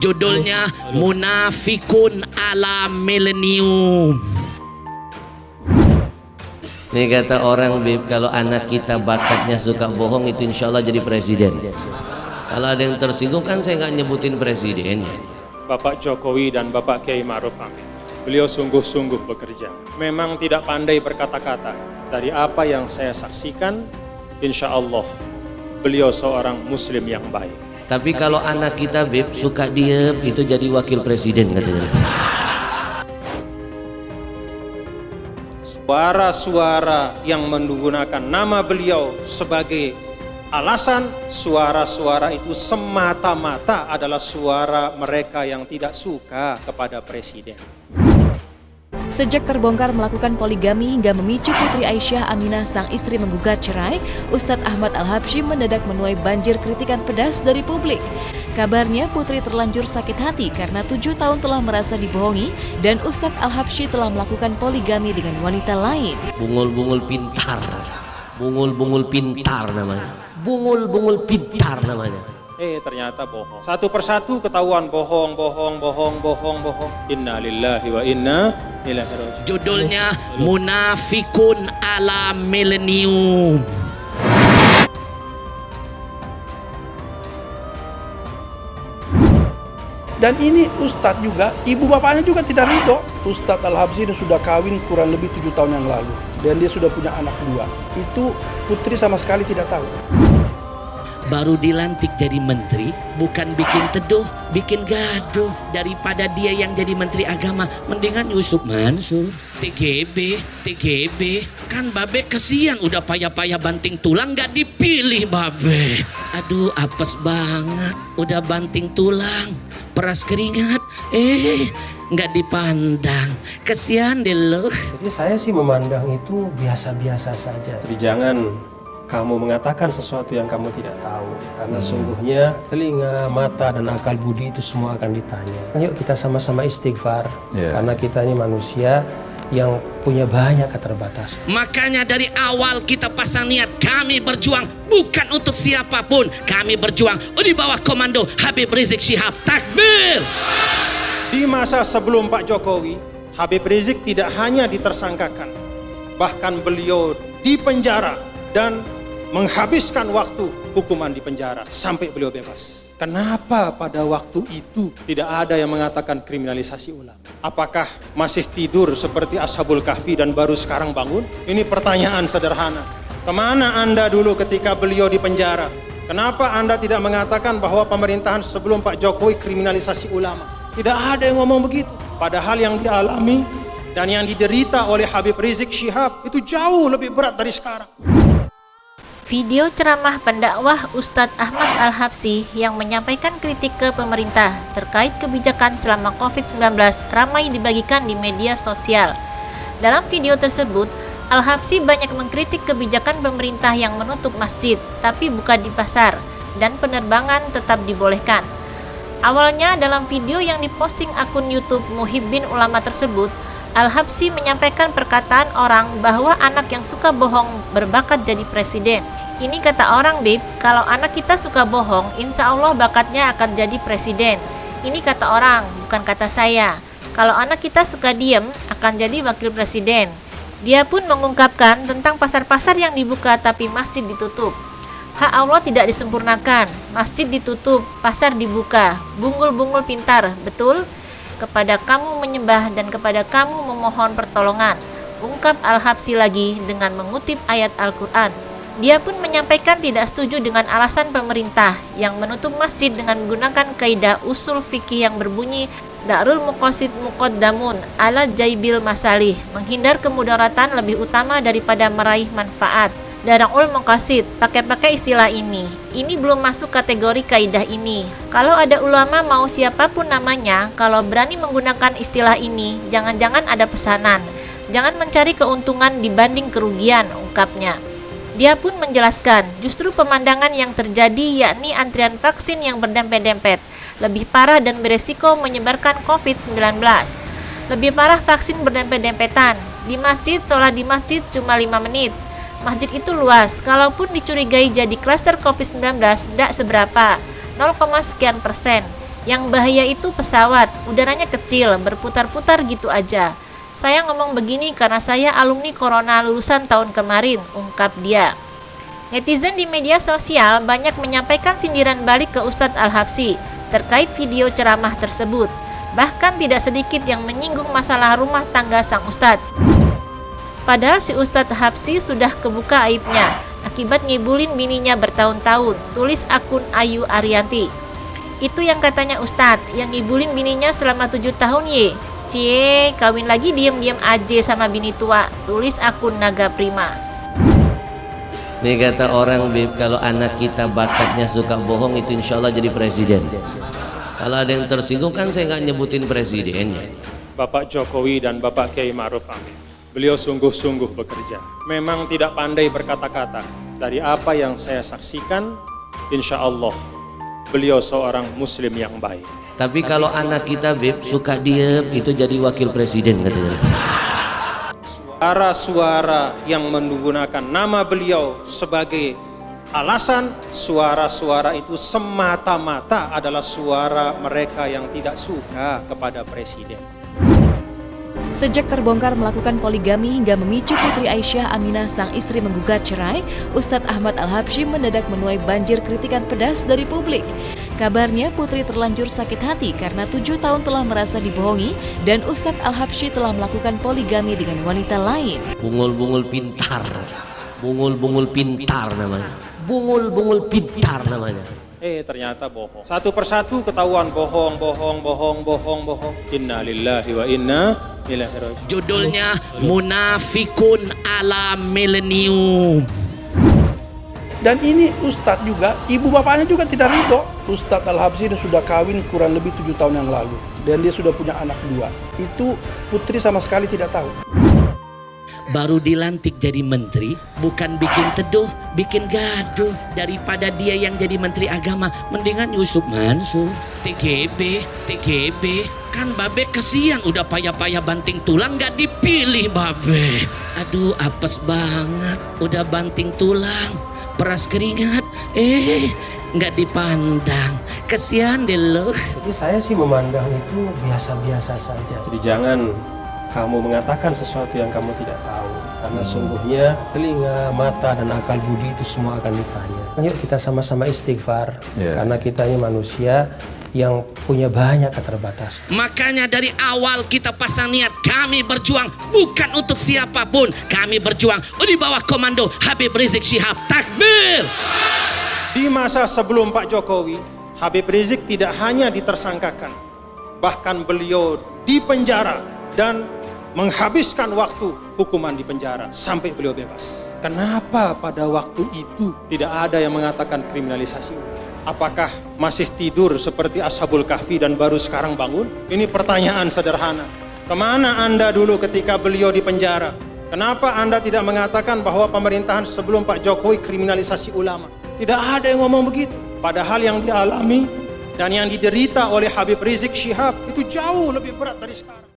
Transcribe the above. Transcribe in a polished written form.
Judulnya Munafikun ala Milenium. Ini kata orang, Bib, kalau anak kita bakatnya suka bohong itu insya Allah jadi presiden. Kalau ada yang tersinggung kan saya nggak nyebutin presiden. Bapak Jokowi dan Bapak Kiai Ma'ruf Amin, beliau sungguh-sungguh bekerja. Memang tidak pandai berkata-kata. Dari apa yang saya saksikan, insya Allah beliau seorang muslim yang baik. Tapi kalau anak kita, Bib, suka diem, itu jadi wakil presiden katanya. Suara-suara yang menggunakan nama beliau sebagai alasan, suara-suara itu semata-mata adalah suara mereka yang tidak suka kepada presiden. Sejak terbongkar melakukan poligami hingga memicu Putri Aisyah Aminah sang istri menggugat cerai, Ustadz Ahmad Al-Habsyi mendadak menuai banjir kritikan pedas dari publik. Kabarnya Putri terlanjur sakit hati karena 7 tahun telah merasa dibohongi dan Ustadz Al-Habsyi telah melakukan poligami dengan wanita lain. Bungul-bungul pintar, bungul-bungul pintar namanya. Bungul-bungul pintar namanya. Ternyata bohong. Satu persatu ketahuan bohong. Inna lillahi wa inna ilaihi raji'un. Judulnya Munafikun ala Milenium. Dan ini Ustadz juga, ibu bapaknya juga tidak ridho. Ustadz Al-Habsyi ini sudah kawin kurang lebih 7 tahun yang lalu. Dan dia sudah punya anak 2. Itu Putri sama sekali tidak tahu. Baru dilantik jadi menteri, bukan bikin teduh, bikin gaduh. Daripada dia yang jadi menteri agama, mendingan Yusuf Mansur. TGB. Kan Babe kesian udah payah-payah banting tulang gak dipilih Babe. Aduh apes banget, udah banting tulang, peras keringat, nggak dipandang. Kesian deh lo. Jadi saya sih memandang itu biasa-biasa saja. Jadi jangan kamu mengatakan sesuatu yang kamu tidak tahu. Karena sungguhnya telinga, mata, dan akal budi itu semua akan ditanya. Yuk kita sama-sama istighfar. Karena kita ini manusia yang punya banyak keterbatasan. Makanya dari awal kita pasang niat, kami berjuang bukan untuk siapapun. Kami berjuang di bawah komando Habib Rizik Syihab. Takbir! Di masa sebelum Pak Jokowi, Habib Rizik tidak hanya ditersangkakan, bahkan beliau dipenjara dan menghabiskan waktu hukuman di penjara sampai beliau bebas. Kenapa pada waktu itu tidak ada yang mengatakan kriminalisasi ulama? Apakah masih tidur seperti Ashabul Kahfi dan baru sekarang bangun? Ini pertanyaan sederhana. Kemana Anda dulu ketika beliau di penjara? Kenapa Anda tidak mengatakan bahwa pemerintahan sebelum Pak Jokowi kriminalisasi ulama? Tidak ada yang ngomong begitu. Padahal yang dialami dan yang diderita oleh Habib Rizik Syihab itu jauh lebih berat dari sekarang. Video ceramah pendakwah Ustadz Ahmad Al-Habsyi yang menyampaikan kritik ke pemerintah terkait kebijakan selama COVID-19 ramai dibagikan di media sosial. Dalam video tersebut, Al-Habsyi banyak mengkritik kebijakan pemerintah yang menutup masjid, tapi buka di pasar, dan penerbangan tetap dibolehkan. Awalnya dalam video yang diposting akun YouTube Muhibbin Ulama tersebut, Al-Habsyi menyampaikan perkataan orang bahwa anak yang suka bohong berbakat jadi presiden. Ini kata orang, Bib, kalau anak kita suka bohong, insya Allah bakatnya akan jadi presiden. Ini kata orang, bukan kata saya. Kalau anak kita suka diem, akan jadi wakil presiden. Dia pun mengungkapkan tentang pasar-pasar yang dibuka tapi masjid ditutup. Hak Allah tidak disempurnakan, masjid ditutup, pasar dibuka. Bungul-bungul pintar, betul? Kepada kamu menyembah dan kepada kamu memohon pertolongan, ungkap Al-Habsyi lagi dengan mengutip ayat Al-Quran. Dia pun menyampaikan tidak setuju dengan alasan pemerintah yang menutup masjid dengan menggunakan kaidah usul fikih yang berbunyi Darul Muqasid Muqaddamun ala Jaibil Masalih, menghindar kemudaratan lebih utama daripada meraih manfaat. Darul Muqasid, pakai istilah ini. Ini belum masuk kategori kaidah ini. Kalau ada ulama mau siapapun namanya, kalau berani menggunakan istilah ini, jangan-jangan ada pesanan. Jangan mencari keuntungan dibanding kerugian, ungkapnya. Dia pun menjelaskan, justru pemandangan yang terjadi yakni antrian vaksin yang berdempet-dempet, lebih parah dan beresiko menyebarkan COVID-19. Lebih parah vaksin berdempet-dempetan. Di masjid, sholat di masjid cuma 5 menit. Masjid itu luas, kalaupun dicurigai jadi klaster COVID-19, tidak seberapa, 0, sekian %. Yang bahaya itu pesawat, udaranya kecil, berputar-putar gitu aja. Saya ngomong begini karena saya alumni Corona lulusan tahun kemarin, ungkap dia. Netizen di media sosial banyak menyampaikan sindiran balik ke Ustadz Al-Habsyi terkait video ceramah tersebut. Bahkan tidak sedikit yang menyinggung masalah rumah tangga sang Ustadz. Padahal si Ustadz Habsyi sudah kebuka aibnya akibat ngibulin bininya bertahun-tahun, tulis akun Ayu Arianti. Itu yang katanya Ustadz, yang ngibulin bininya selama 7 tahun ye. Cie, kawin lagi diem-diem aja sama bini tua, tulis akun Naga Prima. Nih kata orang Bib, kalau anak kita bakatnya suka bohong itu insya Allah jadi presiden. Kalau ada yang tersinggung kan saya nggak nyebutin presidennya. Bapak Jokowi dan Bapak Kiai Ma'ruf Amin, beliau sungguh-sungguh bekerja. Memang tidak pandai berkata-kata. Dari apa yang saya saksikan, insya Allah beliau seorang muslim yang baik. Tapi kalau anak kita Bib suka diem itu jadi wakil presiden katanya. Suara-suara yang menggunakan nama beliau sebagai alasan, suara-suara itu semata-mata adalah suara mereka yang tidak suka kepada presiden. Sejak terbongkar melakukan poligami hingga memicu Putri Aisyah Aminah sang istri menggugat cerai, Ustadz Ahmad Al-Habsyi mendadak menuai banjir kritikan pedas dari publik. Kabarnya Putri terlanjur sakit hati karena 7 tahun telah merasa dibohongi dan Ustadz Al-Habsyi telah melakukan poligami dengan wanita lain. Bungul-bungul pintar, bungul-bungul pintar namanya, bungul-bungul pintar namanya. Ternyata bohong. Satu persatu ketahuan bohong. Inna lillahi wa inna ilaihi raji'un. Judulnya Munafikun ala Milenium. Dan ini Ustadz juga, ibu bapaknya juga tidak ridho. Ustadz Al-Habsyi sudah kawin kurang lebih 7 tahun yang lalu. Dan dia sudah punya anak 2. Itu Putri sama sekali tidak tahu. Baru dilantik jadi menteri, bukan bikin teduh, bikin gaduh. Daripada dia yang jadi menteri agama, mendingan Yusuf Mansur. TGB. Kan Babe kesian udah payah-payah banting tulang gak dipilih Babe. Aduh apes banget, udah banting tulang, peras keringat, nggak dipandang. Kesian deh lo. Jadi saya sih memandang itu biasa-biasa saja. Jadi jangan kamu mengatakan sesuatu yang kamu tidak tahu. Karena sungguhnya telinga, mata, dan akal budi itu semua akan ditanya. Yuk kita sama-sama istighfar. Karena kita ini manusia yang punya banyak keterbatasan. Makanya dari awal kita pasang niat, kami berjuang bukan untuk siapapun. Kami berjuang di bawah komando Habib Rizik Syihab. Takbir! Di masa sebelum Pak Jokowi, Habib Rizik tidak hanya ditersangkakan, bahkan beliau dipenjara dan menghabiskan waktu hukuman di penjara sampai beliau bebas. Kenapa pada waktu itu tidak ada yang mengatakan kriminalisasi? Apakah masih tidur seperti Ashabul Kahfi dan baru sekarang bangun? Ini pertanyaan sederhana. Kemana Anda dulu ketika beliau di penjara? Kenapa Anda tidak mengatakan bahwa pemerintahan sebelum Pak Jokowi kriminalisasi ulama? Tidak ada yang ngomong begitu. Padahal yang dialami dan yang diderita oleh Habib Rizik Syihab itu jauh lebih berat dari sekarang.